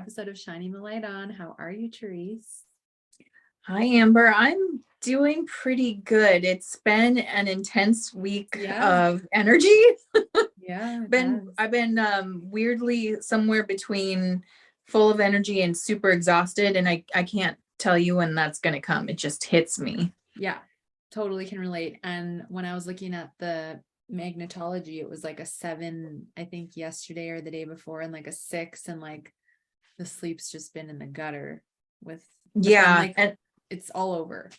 episode of Shining the Light On. How are you, Therese? Hi, Amber. I'm doing pretty good. It's been an intense week of energy. Yeah. I've been weirdly somewhere between full of energy and super exhausted, and I can't tell you when that's going to come. It just hits me. Yeah, totally can relate. And when I was looking at the magnetology, it was like a 7, I think yesterday or the day before, and like a 6, and like the sleep's just been in the gutter with, and it's all over.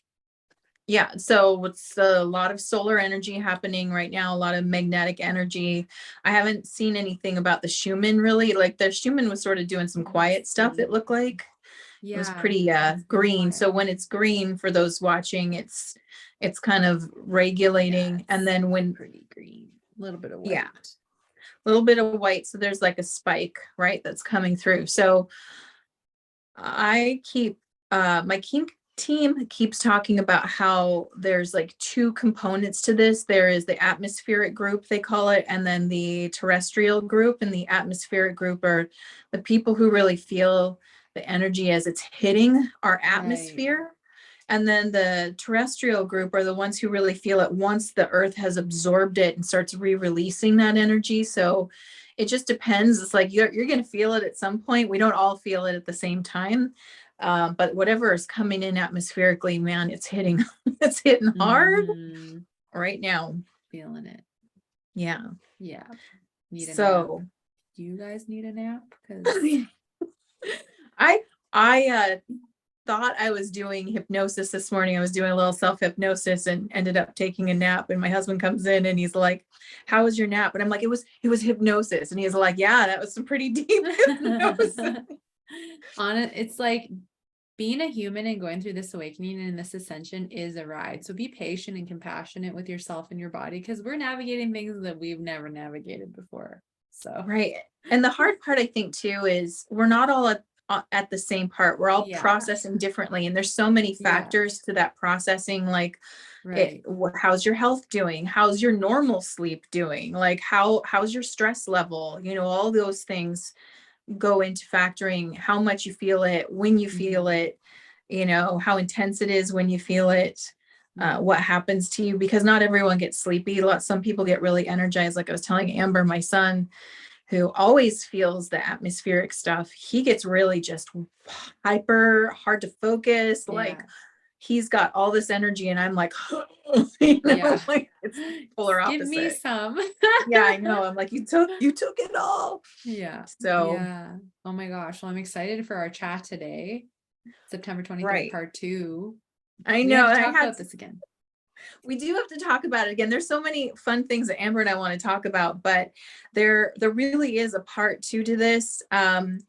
Yeah, so it's a lot of solar energy happening right now, a lot of magnetic energy. I haven't seen anything about the Schumann really. Like the Schumann was sort of doing some quiet stuff, it looked like. Yeah, it was pretty green. So when it's green, for those watching, it's kind of regulating. And then when pretty green, a little bit of white. Yeah, a little bit of white. So there's like a spike, right, that's coming through. So I keep my kink team keeps talking about how there's like 2 components to this. There is the atmospheric group, they call it, and then the terrestrial group. And the atmospheric group are the people who really feel the energy as it's hitting our atmosphere. Right. And then the terrestrial group are the ones who really feel it once the earth has absorbed it and starts re-releasing that energy. So it just depends. It's like you're going to feel it at some point. We don't all feel it at the same time. But whatever is coming in atmospherically, man, it's hitting hard right now. Feeling it. Yeah. Yeah. Need a nap. Do you guys need a nap? Because I thought I was doing hypnosis this morning. I was doing a little self-hypnosis and ended up taking a nap. And my husband comes in and he's like, "How was your nap?" And I'm like, it was hypnosis. And he's like, "Yeah, that was some pretty deep hypnosis." It's like being a human and going through this awakening and this ascension is a ride. So be patient and compassionate with yourself and your body, because we're navigating things that we've never navigated before. So right. And the hard part, I think, too, is we're not all at the same part. We're all processing differently, and there's so many factors to that processing. Like, how's your health doing? How's your normal sleep doing? Like, how's your stress level? All those things go into factoring how much you feel it, when you feel it, how intense it is when you feel it, what happens to you, because not everyone gets sleepy. Some people get really energized. Like I was telling Amber, my son, who always feels the atmospheric stuff, he gets really just hyper, hard to focus. Like he's got all this energy and I'm like, like it's polar opposite. Give me some. Yeah, I know. I'm like, you took it all. Yeah. So oh my gosh. Well, I'm excited for our chat today. September 23rd, part 2. I know. We have to talk about this again. We do have to talk about it again. There's so many fun things that Amber and I want to talk about, but there really is a part 2 to this.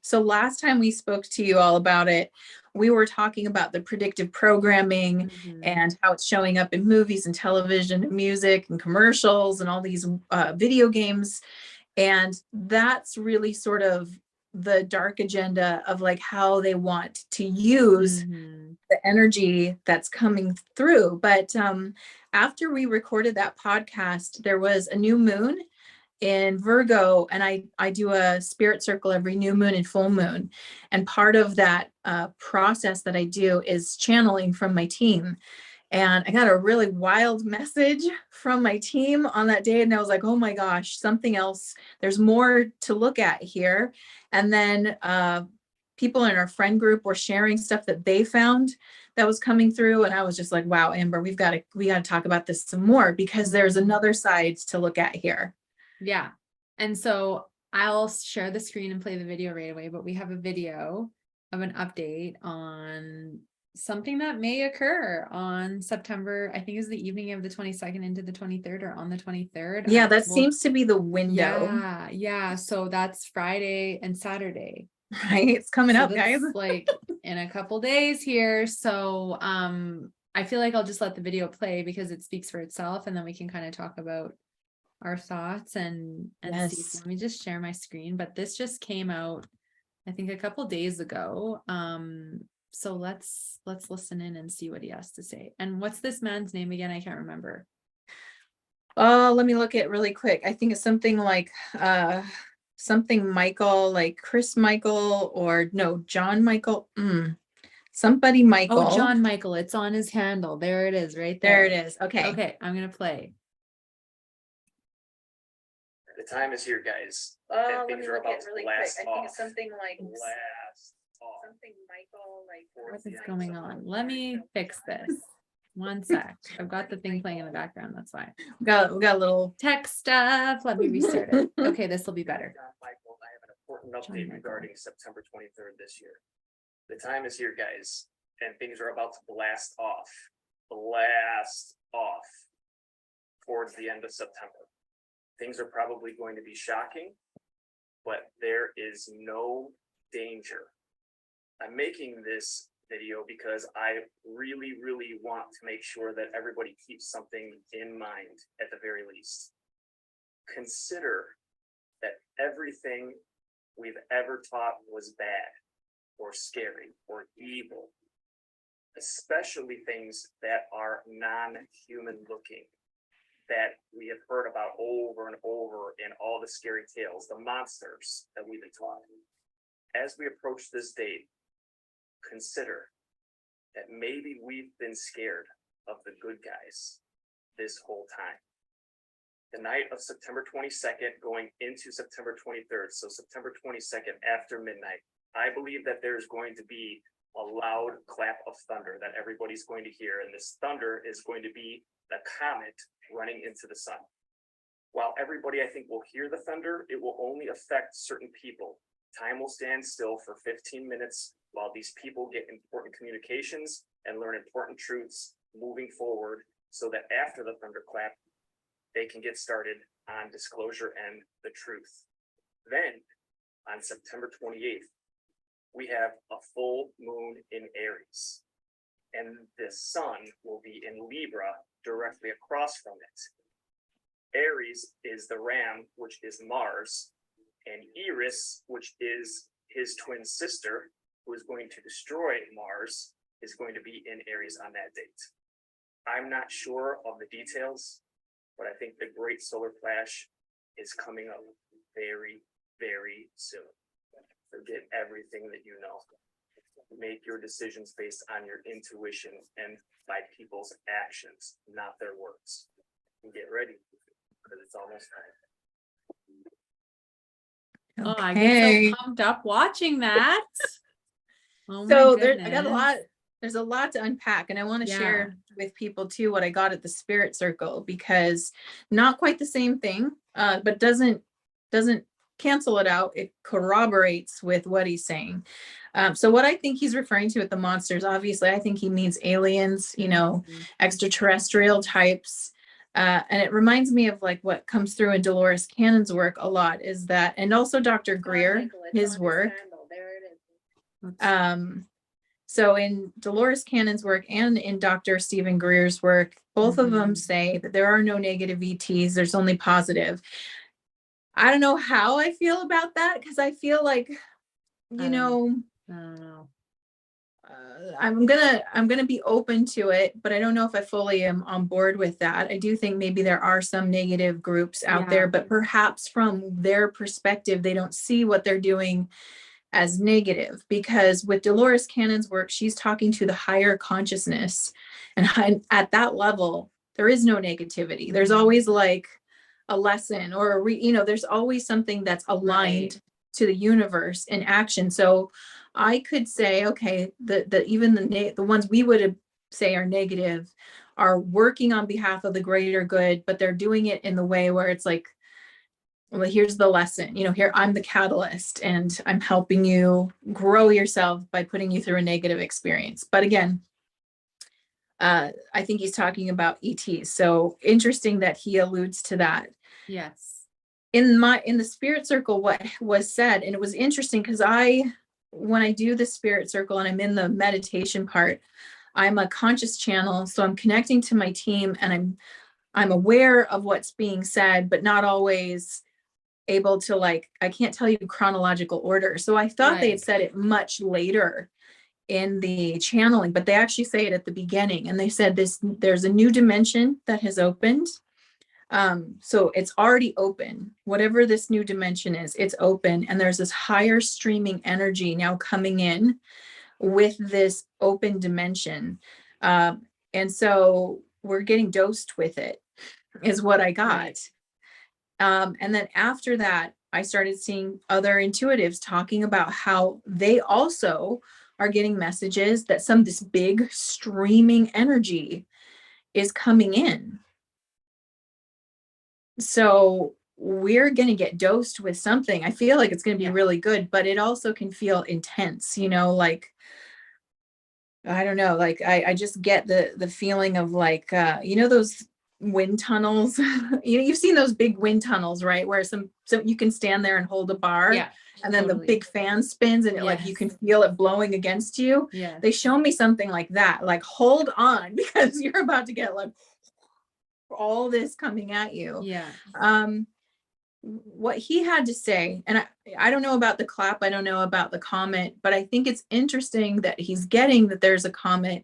So last time we spoke to you all about it, we were talking about the predictive programming and how it's showing up in movies and television and music and commercials and all these video games. And that's really sort of the dark agenda of like how they want to use the energy that's coming through. But after we recorded that podcast, there was a new moon in Virgo, and I do a spirit circle every new moon and full moon. And part of that process that I do is channeling from my team. And I got a really wild message from my team on that day. And I was like, oh my gosh, something else. There's more to look at here. And then people in our friend group were sharing stuff that they found that was coming through. And I was just like, wow, Amber, we got to talk about this some more, because there's another side to look at here. Yeah. And so I'll share the screen and play the video right away, but we have a video of an update on something that may occur on September, I think is the evening of the 22nd into the 23rd, or on the 23rd. Yeah, that seems to be the window. Yeah. So that's Friday and Saturday. Right. It's coming up, guys. Like in a couple days here. So I feel like I'll just let the video play because it speaks for itself, and then we can kind of talk about our thoughts and see. So let me just share my screen. But this just came out, I think, a couple days ago. So let's listen in and see what he has to say. And what's this man's name again? I can't remember. Oh, let me look at it really quick. I think it's something like something Michael, like Chris Michael, or no, John Michael. Somebody Michael. Oh, John Michael. It's on his handle. There it is, right There there. it is. Okay. Okay, I'm gonna play. The time is here, guys. Let Things me are look about at to really blast quick. I think off. it's something like Blast off. something Michael, like What is going on? Let me fix this. One sec. I've got the thing playing in the background. That's why. we got a little. Tech stuff. Let me restart it. Okay, this will be better. John Michael, I have an important John update Michael. regarding September 23rd this year. The time is here, guys, and things are about to blast off. Blast off towards the end of September. Things are probably going to be shocking, but there is no danger. I'm making this video because I really, really want to make sure that everybody keeps something in mind at the very least. Consider that everything we've ever taught was bad or scary or evil, especially things that are non-human looking, that we have heard about over and over in all the scary tales, the monsters that we've been taught. As we approach this date, consider that maybe we've been scared of the good guys this whole time. The night of September 22nd going into September 23rd, so September 22nd after midnight, I believe that there's going to be a loud clap of thunder that everybody's going to hear, and this thunder is going to be the comet running into the sun. While everybody, I think, will hear the thunder, it will only affect certain people. Time will stand still for 15 minutes while these people get important communications and learn important truths moving forward, so that after the thunderclap, they can get started on disclosure and the truth. Then, on September 28th, we have a full moon in Aries, and the sun will be in Libra directly across from it. Aries is the ram, which is Mars, and Eris, which is his twin sister, who is going to destroy Mars, is going to be in Aries on that date. I'm not sure of the details, but I think the great solar flash is coming up very, very soon. Forget everything that you know. Make your decisions based on your intuition and by people's actions, not their words. And get ready, because it's almost time. Oh, I get so pumped up watching that. Oh my So goodness. I got a lot. There's a lot to unpack, and I want to share with people too what I got at the Spirit Circle, because not quite the same thing, but doesn't cancel it out. It corroborates with what he's saying. So what I think he's referring to with the monsters, obviously, I think he means aliens, extraterrestrial types. And it reminds me of like what comes through in Dolores Cannon's work a lot is that, and also Dr. Greer, his work. So in Dolores Cannon's work and in Dr. Stephen Greer's work, both of them say that there are no negative ETs, there's only positive. I don't know how I feel about that, because I feel like, I don't know. I'm gonna be open to it, but I don't know if I fully am on board with that. I do think maybe there are some negative groups out there, but perhaps from their perspective, they don't see what they're doing as negative, because with Dolores Cannon's work, she's talking to the higher consciousness, and at that level, there is no negativity. There's always like a lesson or there's always something that's aligned to the universe in action. So I could say, okay, even the ones we would say are negative are working on behalf of the greater good, but they're doing it in the way where it's like, well, here's the lesson, here I'm the catalyst and I'm helping you grow yourself by putting you through a negative experience. But again, I think he's talking about ETs. So interesting that he alludes to that. Yes. In the Spirit Circle, what was said, and it was interesting because when I do the Spirit Circle and I'm in the meditation part, I'm a conscious channel. So I'm connecting to my team and I'm aware of what's being said, but not always able to I can't tell you chronological order. So I thought they had said it much later in the channeling, but they actually say it at the beginning. And they said there's a new dimension that has opened. So it's already open. Whatever this new dimension is, it's open. And there's this higher streaming energy now coming in with this open dimension. And so we're getting dosed with it, is what I got. Right. And then after that, I started seeing other intuitives talking about how they also are getting messages that this big streaming energy is coming in. So we're going to get dosed with something. I feel like it's going to be really good, but it also can feel intense, like, I don't know, like I just get the feeling of like, those wind tunnels, you've seen those big wind tunnels, right? Where so you can stand there and hold a bar, and then the big fan spins and it like you can feel it blowing against you. Yeah. They show me something like that, like hold on, because you're about to get like all this coming at you. Yeah. What he had to say, and I don't know about the clap, I don't know about the comet, but I think it's interesting that he's getting that there's a comet,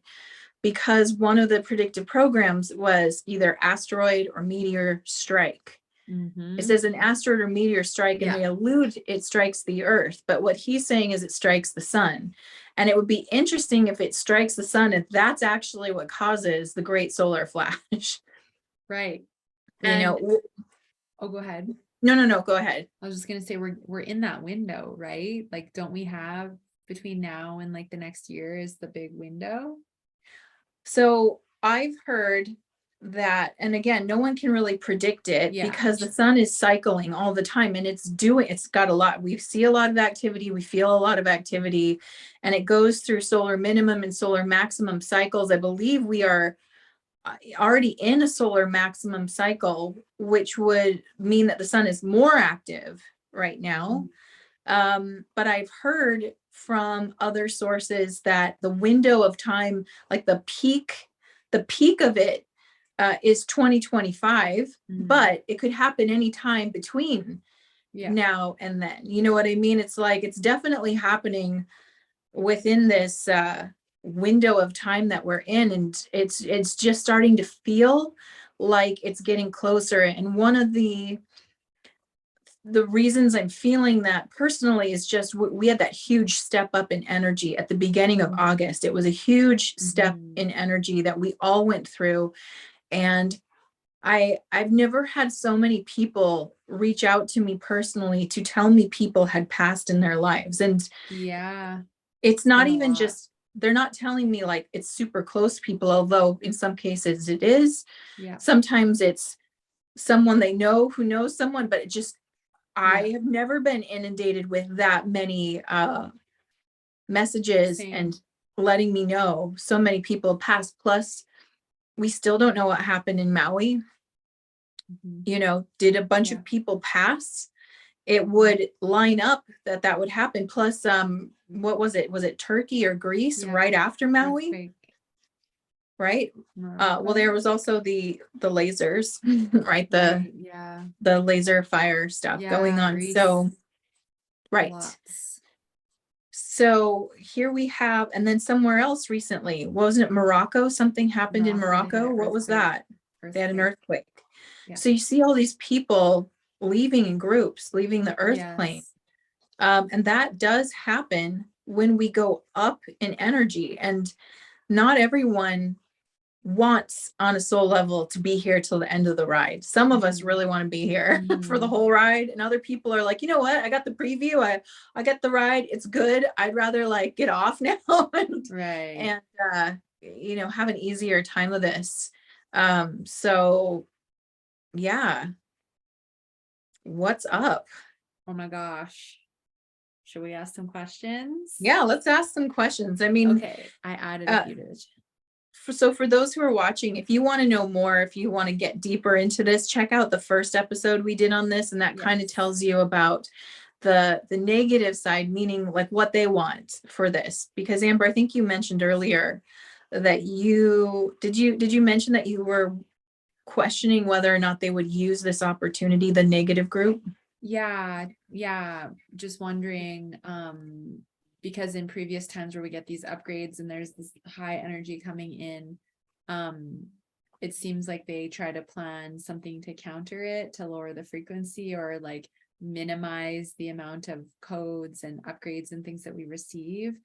because one of the predictive programs was either asteroid or meteor strike. Mm-hmm. It says an asteroid or meteor strike, and they allude it strikes the earth, but what he's saying is it strikes the sun. And it would be interesting if it strikes the sun, and that's actually what causes the great solar flash. Right. Oh, go ahead. No, go ahead. I was just going to say, we're in that window, right? Like, don't we have between now and like the next year is the big window? So I've heard that, and again, no one can really predict it because the sun is cycling all the time, and it's got a lot. We see a lot of activity, we feel a lot of activity, and it goes through solar minimum and solar maximum cycles. I believe we are already in a solar maximum cycle, which would mean that the sun is more active right now. But I've heard from other sources that the window of time, like the peak of it is 2025, but it could happen anytime between now and then. You know what I mean? It's like, it's definitely happening within this window of time that we're in, and it's just starting to feel like it's getting closer. And one of the reasons I'm feeling that personally is just we had that huge step up in energy at the beginning of August. It was a huge step in energy that we all went through, and I've never had so many people reach out to me personally to tell me people had passed in their lives. And it's not even just, they're not telling me like it's super close people, although in some cases it is. Sometimes it's someone they know who knows someone, but it just, I have never been inundated with that many messages and letting me know so many people passed. Plus, we still don't know what happened in Maui. Did a bunch of people pass? It would line up that would happen. Plus, what was it? Was it Turkey or Greece right after Maui? Right. Well, there was also the lasers, right? The laser fire stuff going on. Greece. So, right. Lots. So here we have, and then somewhere else recently, wasn't it Morocco? Something happened in Morocco. What was that? They had an earthquake. So you see all these people leaving in groups, leaving the earth plane. And that does happen when we go up in energy, and not everyone wants on a soul level to be here till the end of the ride. Some of us really want to be here for the whole ride, and other people are like, you know what, I got the preview, I got the ride, it's good, I'd rather like get off now and have an easier time of this. So yeah, what's up? Oh my gosh, should we ask some questions? Yeah, let's ask some questions. I mean, okay, I added a few to the chat. So for those who are watching, if you want to know more, if you want to get deeper into this, check out the first episode we did on this, and that kind of tells you about the negative side, meaning like what they want for this. Because Amber, I think you mentioned earlier that did you mention that you were questioning whether or not they would use this opportunity, the negative group? Yeah, just wondering, because in previous times where we get these upgrades and there's this high energy coming in, it seems like they try to plan something to counter it, to lower the frequency or like minimize the amount of codes and upgrades and things that we receive.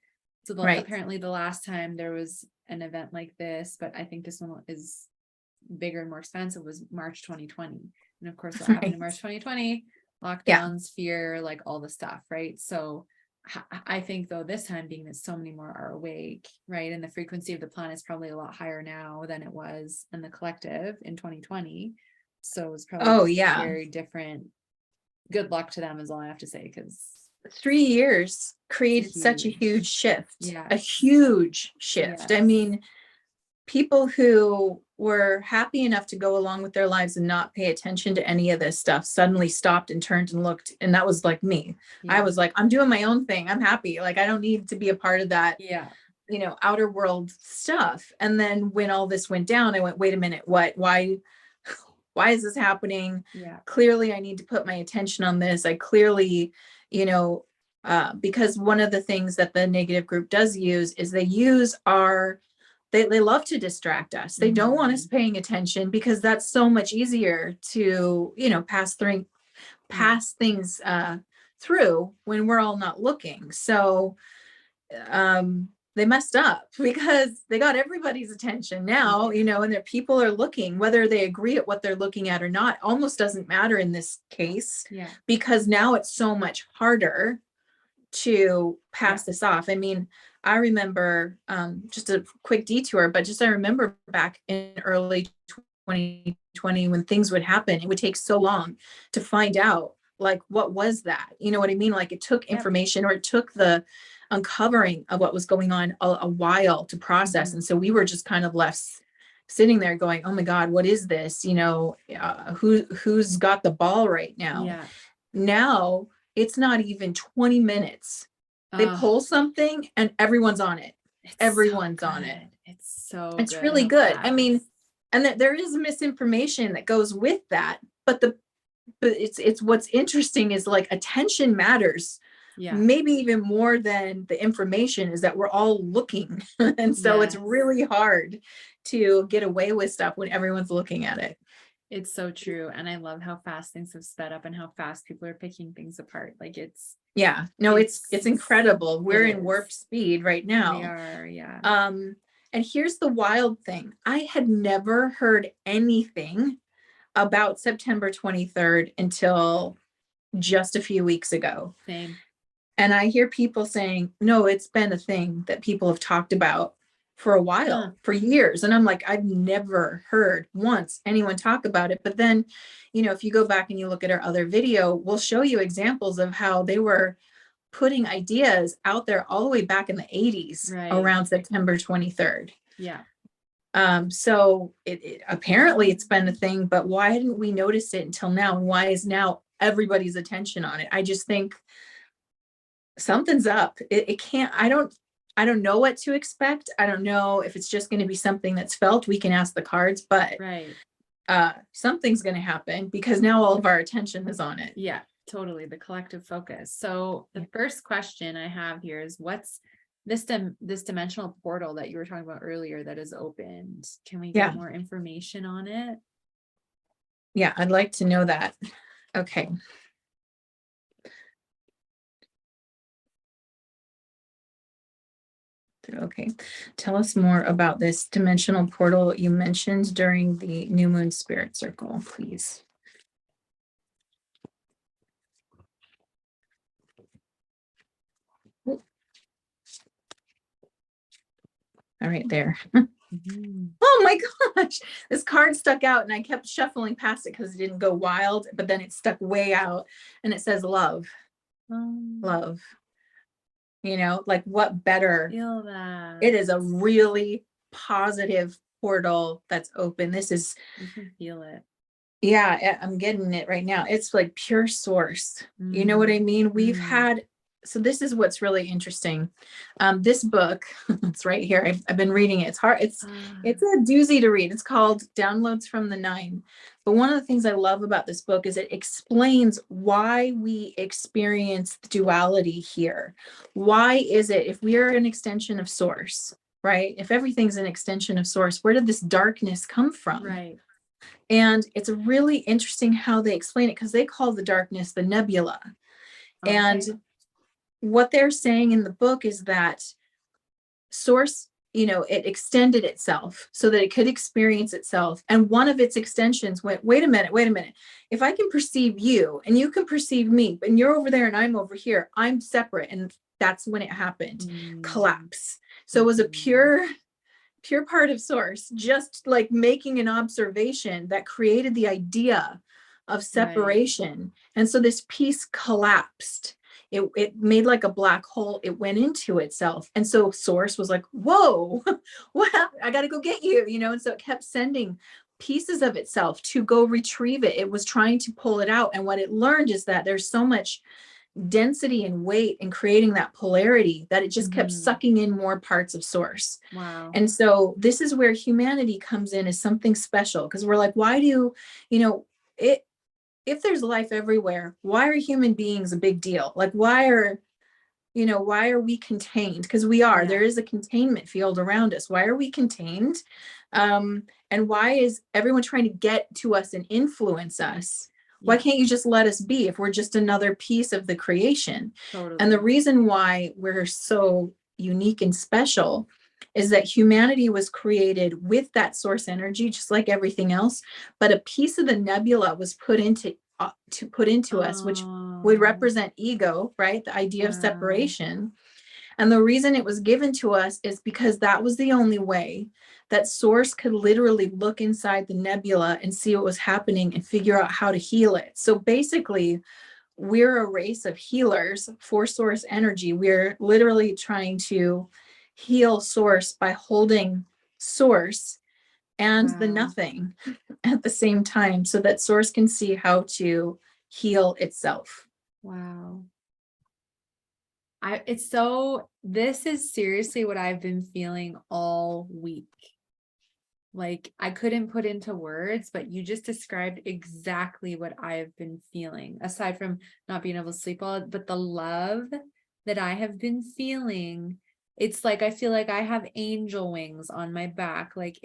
So apparently the last time there was an event like this, but I think this one is bigger and more expensive, was March 2020. And of course, what happened in March 2020, lockdowns, fear, like all the stuff, right? So I think though this time, being that so many more are awake, right, and the frequency of the planet is probably a lot higher now than it was in the collective in 2020. So it's probably very different. Good luck to them is all I have to say, because 3 years created such a huge shift. Yeah, a huge shift. I mean, people who were happy enough to go along with their lives and not pay attention to any of this stuff suddenly stopped and turned and looked. And that was like me. I was like, I'm doing my own thing. I'm happy. Like, I don't need to be a part of that, you know, outer world stuff. And then when all this went down, I went, wait a minute, why is this happening? Clearly I need to put my attention on this. I clearly, you know, because one of the things that the negative group does use is they use they love to distract us. They don't want us paying attention, because that's so much easier to, you know, pass things through when we're all not looking. So they messed up, because they got everybody's attention now, you know, and their people are looking, whether they agree at what they're looking at or not, almost doesn't matter in this case, because now it's so much harder to pass this off. I mean, I remember, just a quick detour, but I remember back in early 2020 when things would happen, it would take so long to find out, like, what was that? You know what I mean? Like, it took information, or it took the uncovering of what was going on a while to process. And so we were just kind of left sitting there going, oh my God, what is this? You know, who's got the ball right now? Now it's not even 20 minutes. They pull something and everyone's on it. Everyone's on it. It's really good. I mean, and that there is misinformation that goes with that, but it's what's interesting is, like, attention matters. Maybe even more than the information is that we're all looking. And so it's really hard to get away with stuff when everyone's looking at it. It's so true. And I love how fast things have sped up and how fast people are picking things apart. Like, it's incredible. We're in warp speed right now. We are, and here's the wild thing. I had never heard anything about September 23rd until just a few weeks ago. Same. And I hear people saying, no, it's been a thing that people have talked about for a while, for years. And I'm like, I've never heard once anyone talk about it. But then, you know, if you go back and you look at our other video, we'll show you examples of how they were putting ideas out there all the way back in the 80s around September 23rd. So it apparently it's been a thing, but why didn't we notice it until now? And why is now everybody's attention on it? I just think something's up. It can't, I don't know what to expect. I don't know if it's just going to be something that's felt. We can ask the cards, but something's going to happen, because now all of our attention is on it. Yeah, totally. The collective focus. So the first question I have here is, what's this dimensional portal that you were talking about earlier that is opened? Can we get more information on it? Yeah, I'd like to know that. Okay. Okay, tell us more about this dimensional portal you mentioned during the new moon spirit circle, please. All right, there. Oh my gosh, this card stuck out and I kept shuffling past it because it didn't go wild, but then it stuck way out and it says love. Love. You know, like, what better? Feel that. It is a really positive portal that's open. This is, you can feel it. Yeah, I'm getting it right now. It's like pure source. You know what I mean? We've had, so this is what's really interesting. This book, it's right here. I've been reading it. It's hard. It's a doozy to read. It's called Downloads from the Nine. But one of the things I love about this book is it explains why we experience the duality here. Why is it, if we are an extension of source, right? If everything's an extension of source, where did this darkness come from? Right. And it's really interesting how they explain it, because they call the darkness the nebula. Okay. And what they're saying in the book is that source, it extended itself so that it could experience itself. And one of its extensions went, wait a minute. If I can perceive you and you can perceive me, and you're over there and I'm over here, I'm separate. And that's when it happened. Collapse. So it was a pure part of source, just like making an observation that created the idea of separation. Right. And so this piece collapsed. It made like a black hole. It went into itself. And so source was like, whoa, what happened? I got to go get you, and so it kept sending pieces of itself to go retrieve it. It was trying to pull it out. And what it learned is that there's so much density and weight in creating that polarity that it just kept sucking in more parts of source. Wow. And so this is where humanity comes in as something special, because we're like, why do, if there's life everywhere, why are human beings a big deal? Like, why are we contained? Because we are. There is a containment field around us. Why are we contained? And why is everyone trying to get to us and influence us? Why can't you just let us be if we're just another piece of the creation? Totally. And the reason why we're so unique and special is that humanity was created with that source energy, just like everything else. But a piece of the nebula was put into us, which would represent ego, right? The idea of separation. And the reason it was given to us is because that was the only way that source could literally look inside the nebula and see what was happening and figure out how to heal it. So basically, we're a race of healers for source energy. We're literally trying to heal source by holding source and the nothing at the same time, so that source can see how to heal itself. Wow. This is seriously what I've been feeling all week. Like, I couldn't put into words, but you just described exactly what I have been feeling, aside from not being able to sleep well, but the love that I have been feeling. It's like, I feel like I have angel wings on my back. Like,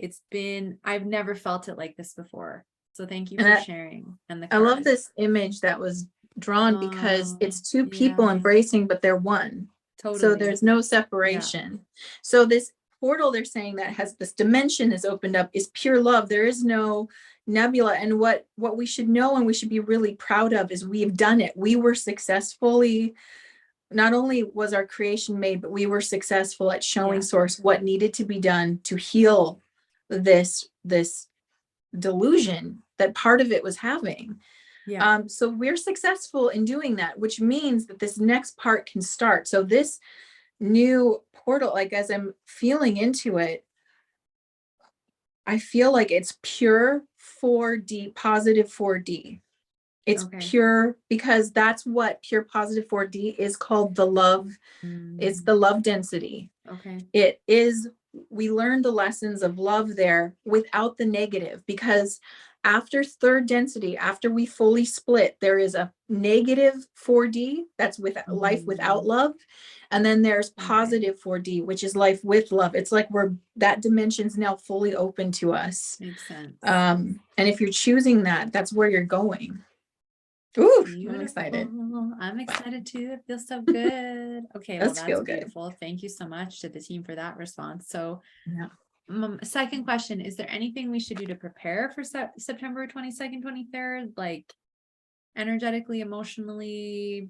I've never felt it like this before. So thank you for sharing. And I love this image that was drawn because it's two people embracing, but they're one. Totally. So there's no separation. Yeah. So this portal, they're saying, that has this dimension has opened up, is pure love. There is no nebula. And what we should know and we should be really proud of is we've done it. We were successfully, not only was our creation made, but we were successful at showing source what needed to be done to heal this delusion that part of it was having. So we're successful in doing that, which means that this next part can start. So this new portal, like, as I'm feeling into it, I feel like it's pure 4D, positive 4D. It's pure, because that's what pure positive 4D is called, the love. It's the love density. It is, we learned the lessons of love there without the negative, because after third density, after we fully split, there is a negative 4D, that's with life without love. And then there's positive 4D, which is life with love. It's like that dimension's now fully open to us. Makes sense. And if you're choosing that, that's where you're going. Ooh, I'm excited. I'm excited too. It feels so good. Okay, well, that's beautiful. Good. Thank you so much to the team for that response. So, second question, is there anything we should do to prepare for September 22nd, 23rd? Like, energetically, emotionally,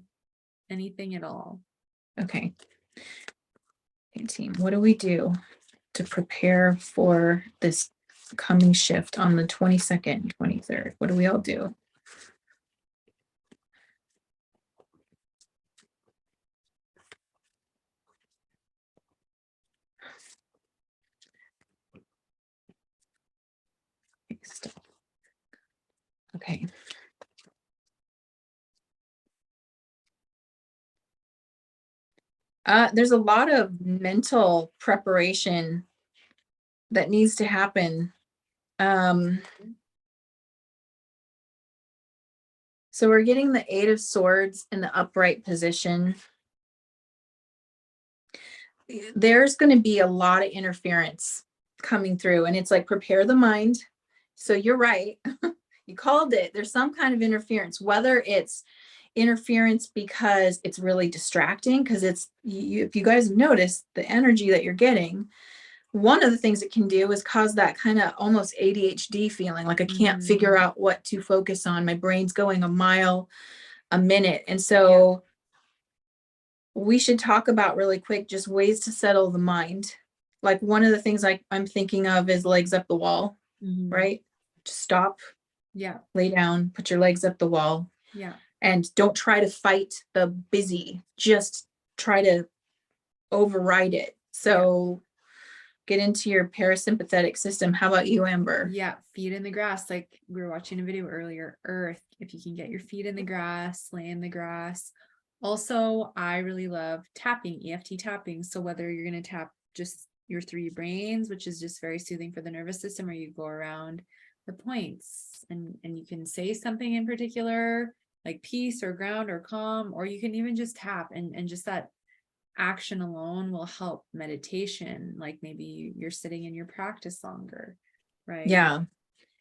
anything at all? Okay. Hey, team, what do we do to prepare for this coming shift on the 22nd, 23rd? What do we all do? Okay. There's a lot of mental preparation that needs to happen. So we're getting the 8 of Swords in the upright position. there's going to be a lot of interference coming through, and it's like, prepare the mind. So you're right. You called it. There's some kind of interference, whether it's interference because it's really distracting, because it's if you guys have noticed the energy that you're getting, one of the things it can do is cause that kind of almost ADHD feeling, like I can't figure out what to focus on. My brain's going a mile a minute. And so we should talk about really quick just ways to settle the mind. Like one of the things I'm thinking of is legs up the wall, right? Just stop. Yeah. Lay down, put your legs up the wall. Yeah. And don't try to fight the busy. Just try to override it. So get into your parasympathetic system. How about you, Amber? Yeah. Feet in the grass. Like we were watching a video earlier, earth. If you can get your feet in the grass, lay in the grass. Also, I really love tapping, EFT tapping. So whether you're going to tap just your 3 brains, which is just very soothing for the nervous system, or you go around the points and you can say something in particular, like peace or ground or calm, or you can even just tap, and just that action alone will help meditation. Like maybe you're sitting in your practice longer, right? Yeah.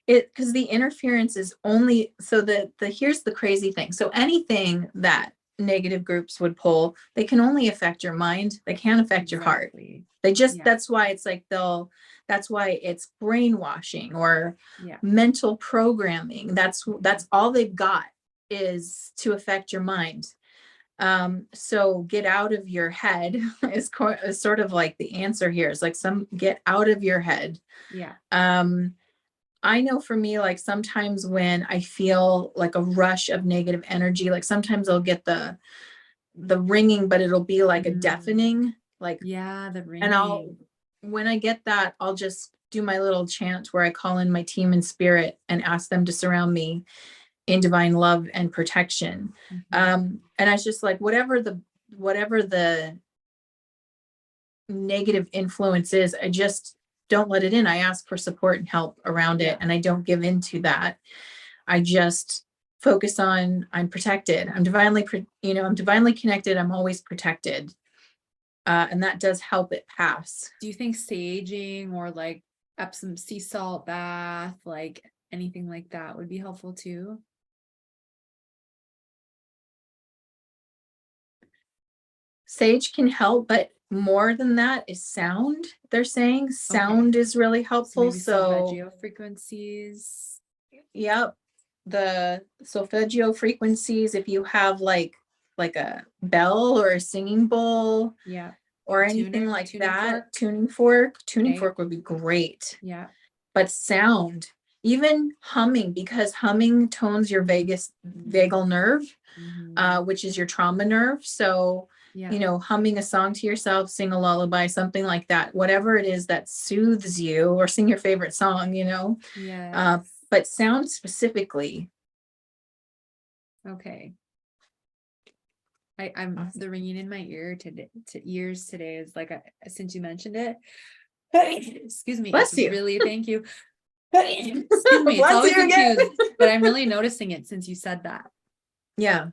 Because the interference is only, so the here's the crazy thing. So anything that negative groups would pull, they can only affect your mind. They can't affect your heart. They just, that's why it's like that's why it's brainwashing or mental programming. That's all they've got is to affect your mind. So get out of your head is sort of like the answer here. Is like get out of your head. Yeah. I know for me, like sometimes when I feel like a rush of negative energy, like sometimes I'll get the ringing, but it'll be like a deafening, like, the ringing. And when I get that, I'll just do my little chant where I call in my team in spirit and ask them to surround me in divine love and protection. And I was just like, whatever the negative influence is, I just don't let it in. I ask for support and help around it. And I don't give into that. I just focus on, I'm protected. I'm divinely connected. I'm always protected. And that does help it pass. Do you think saging or like Epsom sea salt bath, like anything like that would be helpful too? Sage can help, but more than that is sound. They're saying sound is really helpful. So solfeggio frequencies. Yep. The solfeggio frequencies, if you have like a bell or a singing bowl, or anything like that, tuning fork would be great. Yeah. But sound, even humming, because humming tones your vagal nerve, which is your trauma nerve. So humming a song to yourself, sing a lullaby, something like that, whatever it is that soothes you, or sing your favorite song, but sound specifically. Okay. I'm the ringing in my ear ears today is like, since you mentioned it, excuse me. Bless you. Really, thank you. Excuse me. It's always confused, but I'm really noticing it since you said that. Yeah.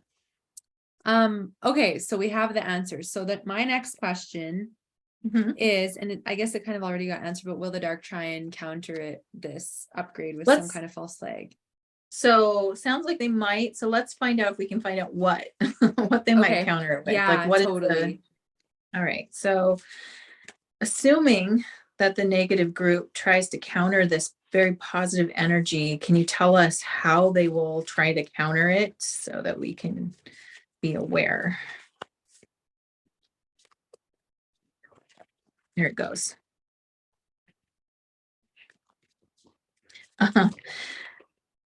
Okay, so we have the answers. So that my next question is, and I guess it kind of already got answered, but will the dark try and counter this upgrade with some kind of false flag? So sounds like they might. So let's find out if we can find out what they might counter it with. Yeah, like what totally. All right. So assuming that the negative group tries to counter this very positive energy, can you tell us how they will try to counter it so that we can be aware? Here it goes.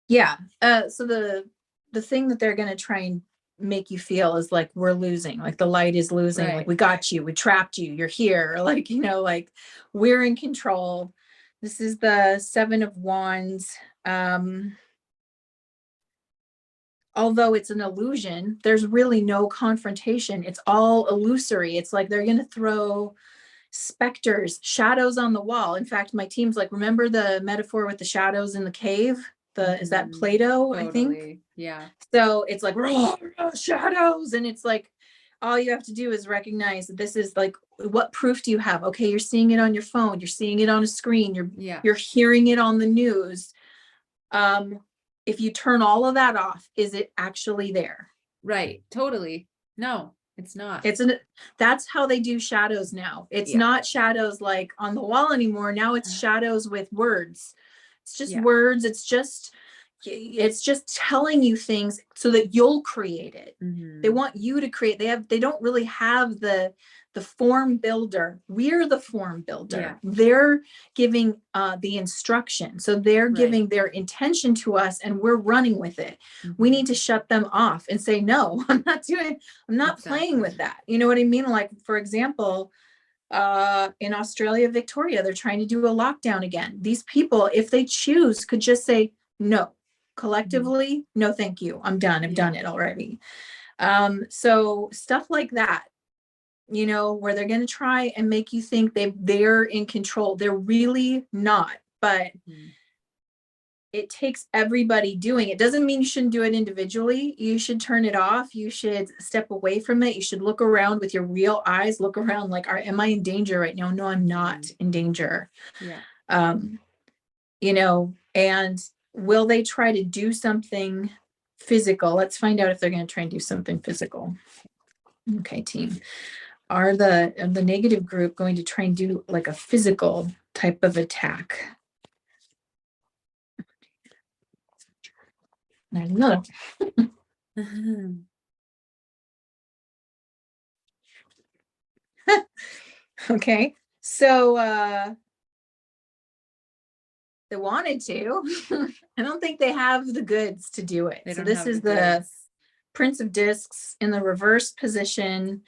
Yeah. So the thing that they're going to try and make you feel is like we're losing, like the light is losing, like we got you, we trapped you, you're here, like like we're in control. This is the 7 of Wands. Although it's an illusion, there's really no confrontation. It's all illusory. It's like they're going to throw specters, shadows on the wall. In fact, my team's like, remember the metaphor with the shadows in the cave? Is that Plato? Totally. I think. Yeah. So it's like shadows, and it's like all you have to do is recognize that this is like, what proof do you have? Okay, you're seeing it on your phone, you're seeing it on a screen, you're hearing it on the news. If you turn all of that off, is it actually there? Right. Totally. No, it's not. That's how they do shadows now. It's not shadows like on the wall anymore. Now it's shadows with words. It's just words. It's just telling you things so that you'll create it. They want you to create. They don't really have the form builder. We're the form builder. They're giving the instruction. So they're giving their intention to us and we're running with it. We need to shut them off and say, no, I'm not playing with that. You know what I mean? Like, for example, in Australia, Victoria, they're trying to do a lockdown again. These people, if they choose, could just say no. Collectively, no, thank you. I'm done. I've done it already. So stuff like that, you know, where they're going to try and make you think they're in control. They're really not, but it takes everybody doing it. Doesn't mean you shouldn't do it individually. You should turn it off. You should step away from it. You should look around with your real eyes, look around like, am I in danger right now? No, I'm not in danger. You know, and will they try to do something physical? Let's find out if they're going to try and do something physical. Okay, team. Are the negative group going to try and do like a physical type of attack? There's another. Okay, so they wanted to. I don't think they have the goods to do it. So this is the Prince of Discs in the reverse position.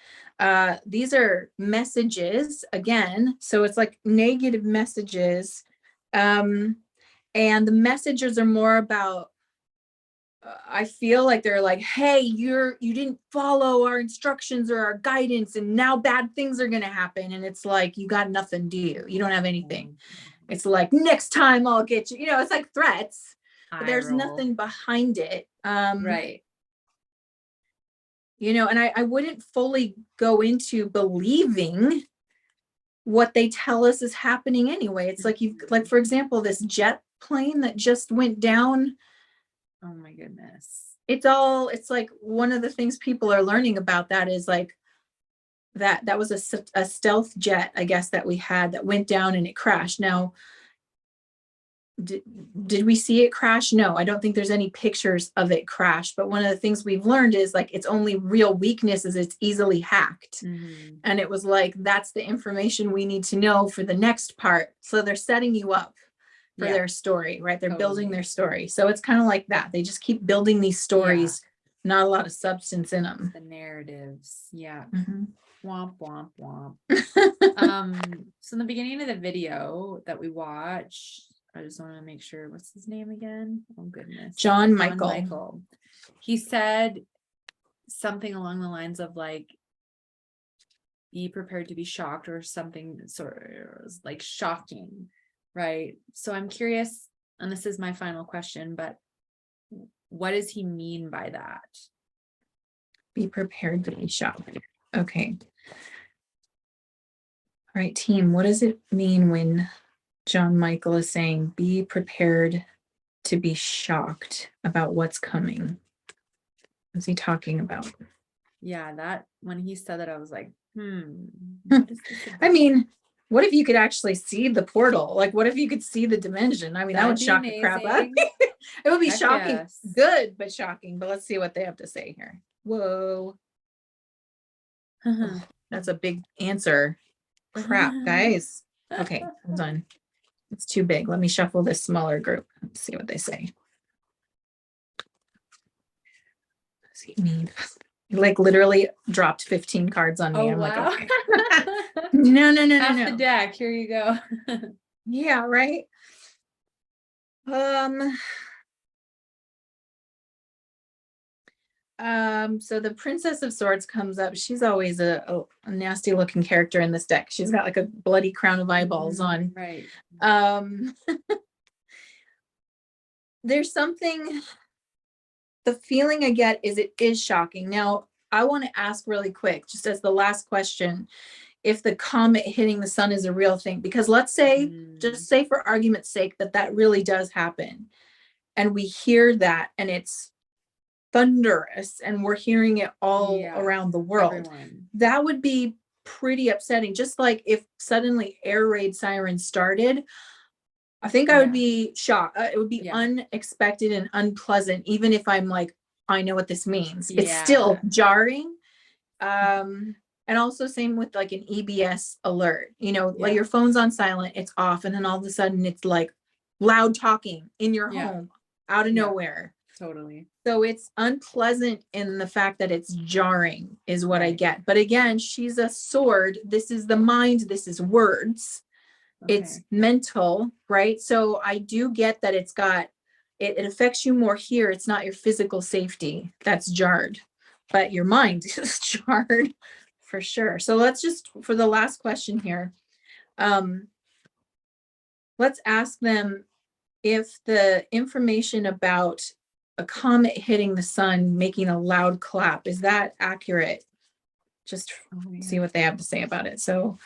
These are messages again. So it's like negative messages. And the messages are more about, I feel like they're like, hey, you didn't follow our instructions or our guidance and now bad things are going to happen. And it's like, you got nothing, do you? You don't have anything. It's like, next time I'll get you, you know, it's like threats, but there's nothing behind it. Right. You know, and I wouldn't fully go into believing what they tell us is happening anyway. It's like, like, for example, this jet plane that just went down. Oh my goodness. It's like one of the things people are learning about that is like, that was a stealth jet, I guess, that we had that went down and it crashed. Now, did we see it crash? No, I don't think there's any pictures of it crash. But one of the things we've learned is like its only real weakness is it's easily hacked. And it was like, that's the information we need to know for the next part. So they're setting you up for their story, right? They're building their story. So it's kind of like that. They just keep building these stories, not a lot of substance in them. The narratives. Yeah. Womp, womp, womp. So in the beginning of the video that we watched, I just want to make sure, what's his name again? Oh goodness. John Michael. He said something along the lines of like, be prepared to be shocked, or something sort of like shocking, right? So I'm curious, and this is my final question, but what does he mean by that? Be prepared to be shocked. Okay. All right, team, what does it mean when John Michael is saying, be prepared to be shocked about what's coming? What's he talking about? Yeah, that when he said that, I was like, I mean, what if you could actually see the portal? Like, what if you could see the dimension? I mean, that would shock the crap out of me. It would be shocking, good, but shocking. But let's see what they have to say here. Whoa. Oh, that's a big answer. Crap, guys. Okay, hold on. It's too big. Let me shuffle this smaller group. Let's see what they say. What does he mean? He like literally dropped 15 cards on me. Oh, I'm wow. like, okay. No. Half the deck. Here you go. Yeah, right. So the Princess of Swords comes up. She's always a nasty looking character in this deck. She's got like a bloody crown of eyeballs on. Right. There's something, the feeling I get is it is shocking. Now, I want to ask really quick, just as the last question, if the comet hitting the sun is a real thing, because let's say, just say for argument's sake, that really does happen. And we hear that and it's thunderous and we're hearing it all around the world. Everyone. That would be pretty upsetting. Just like if suddenly air raid sirens started, I think I would be shocked. It would be unexpected and unpleasant, even if I'm like, I know what this means. It's still jarring. And also same with like an EBS alert, you know, like your phone's on silent, it's off, and then all of a sudden it's like loud talking in your home out of nowhere. Totally. So it's unpleasant in the fact that it's jarring is what I get. But again, she's a sword. This is the mind. This is words. It's mental, right? So I do get that it's got, it affects you more here. It's not your physical safety that's jarred, but your mind is jarred for sure. So let's just, for the last question here, let's ask them if the information about a comet hitting the sun, making a loud clap, is that accurate? Just see what they have to say about it. So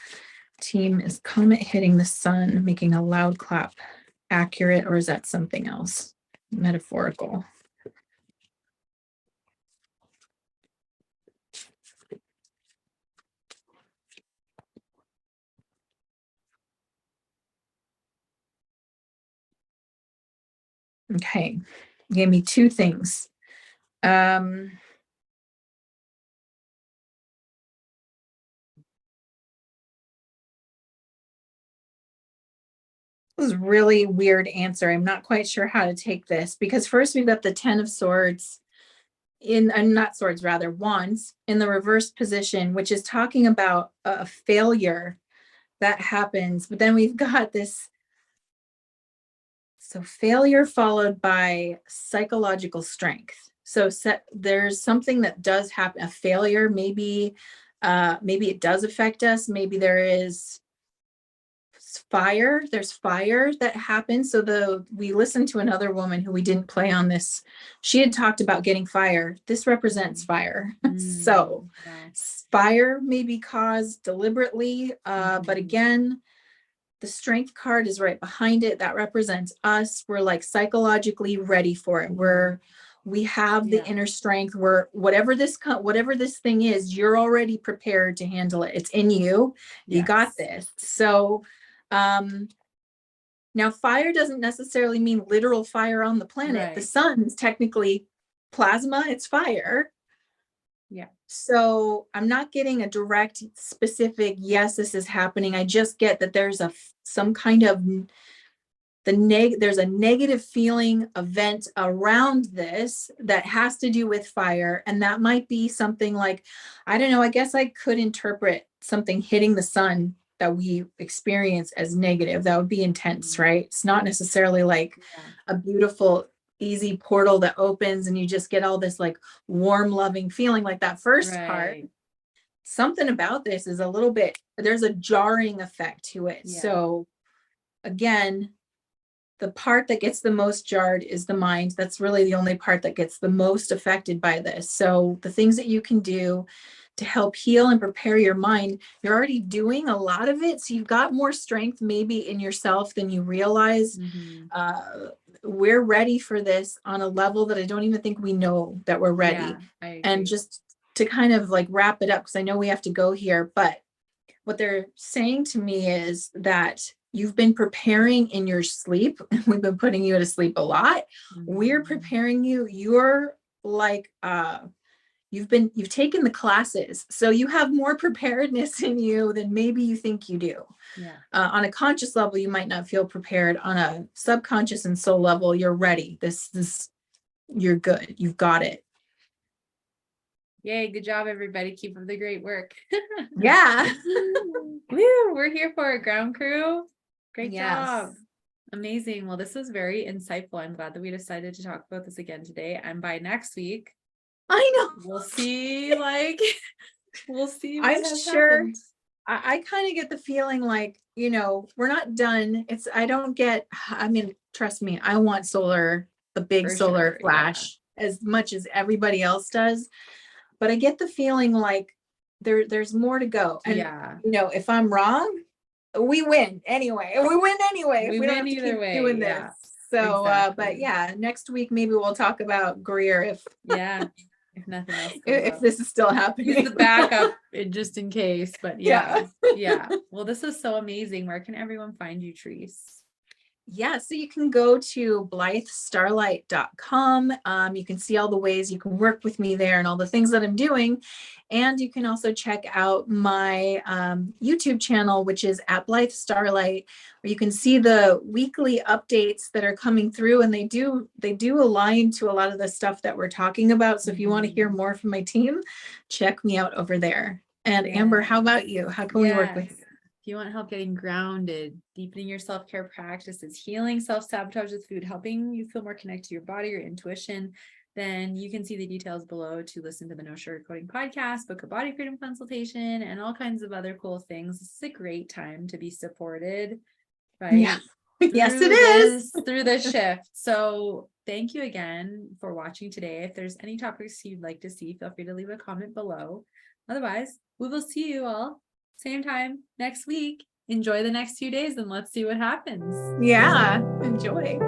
team, is comet hitting the sun, making a loud clap accurate, or is that something else? Metaphorical. Okay, gave me two things. This is a really weird answer. I'm not quite sure how to take this, because first we've got the 10 of swords in, and not swords, rather wands in the reverse position, which is talking about a failure that happens. But then we've got this, so failure followed by psychological strength. So there's something that does happen, a failure, maybe it does affect us. Maybe there is fire, there's fire that happens. So we listened to another woman who we didn't play on this. She had talked about getting fire. This represents fire. So fire may be caused deliberately, but again, the strength card is right behind it. That represents us. We're like psychologically ready for it. We have the inner strength. We're whatever this thing is, you're already prepared to handle it. It's in you. You got this. So now fire doesn't necessarily mean literal fire on the planet. The sun is technically plasma, it's fire. So I'm not getting a direct specific, yes, this is happening. I just get that there's some kind of there's a negative feeling event around this that has to do with fire. And that might be something like, I don't know, I guess I could interpret something hitting the sun that we experience as negative. That would be intense, right? It's not necessarily like a beautiful, easy portal that opens and you just get all this like warm, loving feeling like that first part. Something about this is a little bit, there's a jarring effect to it. So again, the part that gets the most jarred is the mind. That's really the only part that gets the most affected by this. So the things that you can do to help heal and prepare your mind, you're already doing a lot of it. So you've got more strength maybe in yourself than you realize. We're ready for this on a level that I don't even think we know that we're ready. And just to kind of like wrap it up, because I know we have to go here, but what they're saying to me is that you've been preparing in your sleep. We've been putting you to sleep a lot. We're preparing you. You're like, you've taken the classes. So you have more preparedness in you than maybe you think you do. On a conscious level, you might not feel prepared. On a subconscious and soul level, you're ready. You're good. You've got it. Yay, good job, everybody. Keep up the great work. Woo, we're here for it, ground crew. Great job. Amazing. Well, this was very insightful. I'm glad that we decided to talk about this again today. And by next week, I know, we'll see, we'll see. I'm sure I kind of get the feeling like, you know, we're not done. I mean, trust me, I want the big solar flash as much as everybody else does. but I get the feeling like there's more to go. And Yeah. you know, if I'm wrong, we win anyway. We win anyway. We if we don't win have to either keep way, doing yeah, this. So, but exactly. yeah, next week maybe we'll talk about Greer Yeah, if nothing else comes if up. this is still happening. Use the backup just in case, but Yeah. yeah. Well, this is so amazing. Where can everyone find you, Therese? Yeah, so you can go to blythestarlight.com. You can see all the ways you can work with me there and all the things that I'm doing. And you can also check out my YouTube channel, which is at Blythe Starlight, where you can see the weekly updates that are coming through, and they do align to a lot of the stuff that we're talking about. So if you want to hear more from my team, check me out over there. And Amber, how about you? How can we work with you? If you want help getting grounded, deepening your self-care practices, healing self-sabotage with food, helping you feel more connected to your body, your intuition, then you can see the details below to listen to the No Sugarcoating podcast, book a body freedom consultation, and all kinds of other cool things. This is a great time to be supported, right? Yeah. Yes, it is. Through this shift. So thank you again for watching today. If there's any topics you'd like to see, feel free to leave a comment below. Otherwise, we will see you all same time next week. Enjoy the next few days and let's see what happens. Yeah, enjoy.